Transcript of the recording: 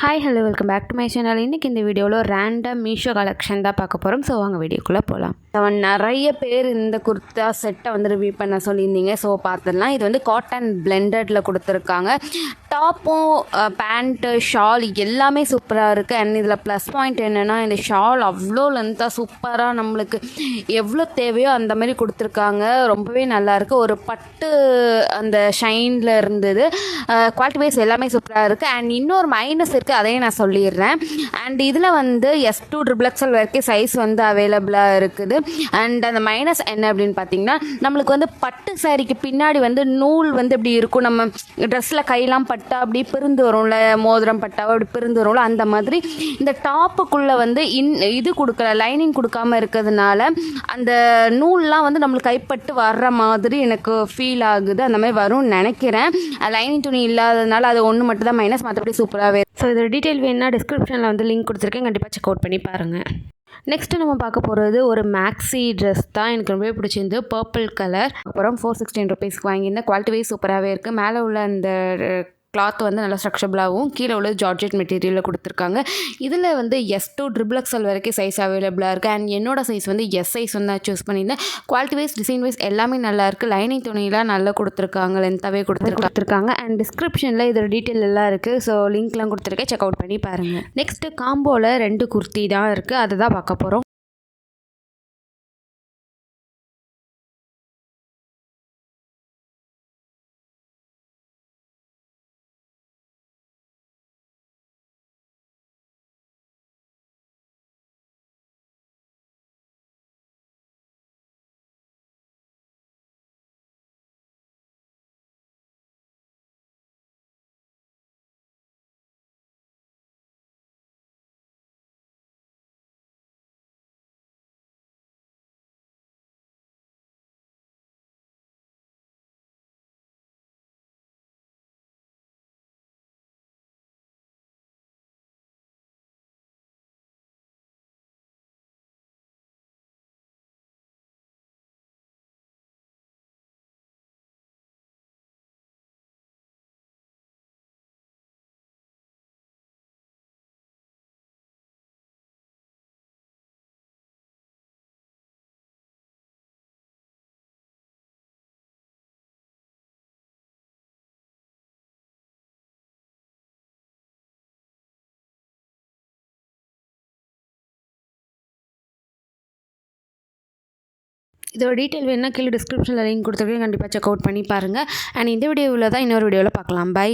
Hi hello welcome back to my channel. இன்றைக்கி இந்த வீடியோவில் ரேண்டம் மீஷோ கலெக்ஷன் தான் பார்க்க போகிறோம். ஸோ வாங்க வீடியோக்குள்ளே போகலாம். நிறைய பேர் இந்த குர்த்தா செட்டை வந்து ரிவ்யூ பண்ண சொல்லியிருந்தீங்க. ஸோ பார்த்துடலாம். இது வந்து காட்டன் பிளெண்டடில் கொடுத்துருக்காங்க. டாப்பும் பேண்ட்டு ஷால் எல்லாமே சூப்பராக இருக்குது. அண்ட் இதில் ப்ளஸ் பாயிண்ட் என்னென்னா இந்த ஷால் அவ்வளோ லென்த்தாக சூப்பராக நம்மளுக்கு எவ்வளோ தேவையோ அந்த மாதிரி கொடுத்துருக்காங்க. ரொம்பவே நல்லாயிருக்கு. ஒரு பட்டு அந்த ஷைனில் இருந்தது. குவாலிட்டி வைஸ் எல்லாமே சூப்பராக இருக்குது. அண்ட் இன்னொரு மைனஸ் இருக்குது, அதையும் நான் சொல்லிடுறேன். அண்ட் இதில் வந்து S2 XXL வரைக்கும் சைஸ் வந்து அவைலபிளாக இருக்குது. அண்ட் அந்த மைனஸ் என்ன அப்படின்னு பார்த்தீங்கன்னா, நம்மளுக்கு வந்து பட்டு சாரிக்கு பின்னாடி வந்து நூல் வந்து இப்படி இருக்கும். நம்ம ட்ரெஸ்ஸில் கையெல்லாம் பட்டா அப்படி பிரிந்து வரும்ல, மோதிரம் பட்டாவோ அப்படி பிரிந்து வரும்ல, அந்த மாதிரி இந்த டாப்புக்குள்ளே வந்து இது கொடுக்கல, லைனிங் கொடுக்காம இருக்கிறதுனால அந்த நூல்லாம் வந்து நம்மளுக்கு கைப்பட்டு வர்ற மாதிரி எனக்கு ஃபீல் ஆகுது. அந்த மாதிரி வரும்னு நினைக்கிறேன். லைனிங் துணி இல்லாததுனால அது ஒன்று மட்டும் தான் மைனஸ், மற்றபடி சூப்பராகவே. ஸோ இதோட டீட்டெயில் வேணுன்னா டிஸ்கிரிப்ஷனில் வந்து லிங்க் கொடுத்துருக்கேன், கண்டிப்பாக செக் அவுட் பண்ணி பாருங்கள். நெக்ஸ்ட்டு நம்ம பார்க்க போகிறது ஒரு மேக்ஸி ட்ரெஸ் தான். எனக்கு ரொம்பவே பிடிச்சிருந்து. Purple colour. அப்புறம் 416 ருபீஸ்க்கு வாங்கியிருந்தேன். குவாலிட்டி வைஸ் சூப்பராகவே இருக்குது. மேலே உள்ள அந்த கிளாத் வந்து நல்லா ஸ்ட்ரக்சரபிளாகவும், கீழே உள்ள ஜார்ஜெட் மெட்டீரியலில் கொடுத்துருக்காங்க. இதில் வந்து S2 XXL வரைக்கும் சைஸ் அவைலபிளாக இருக்குது. அண்ட் என்னோட சைஸ் வந்து S சைஸ் வந்து நான் சூஸ் பண்ணியிருந்தேன். குவாலிட்டி வைஸ் டிசைன் வைஸ் எல்லாமே நல்லாயிருக்கு. லைனிங் துணியெலாம் நல்லா கொடுத்துருக்காங்க, லென்த்தாகவே கொடுத்துருக்காங்க. அண்ட் டிஸ்கிரிப்ஷனில் இதோட டீட்டெயில் எல்லாம் இருக்குது. ஸோ லிங்க்லாம் கொடுத்துருக்கேன், செக் அவுட் பண்ணி பாருங்கள். நெக்ஸ்ட்டு காம்போவில் 2 குர்த்தி தான் இருக்குது, அதை தான் பார்க்க போகிறோம். இதோட டீட்டெயில் வேணுன்னா கீழே டிஸ்கிரிப்ஷனில் லிங்க் கொடுத்துருக்கேன், கண்டிப்பாக செக் அவுட் பண்ணி பாருங்கள். அண்ட் இந்த வீடியோவில் தான் இன்னொரு வீடியோவில் பார்க்கலாம். பை.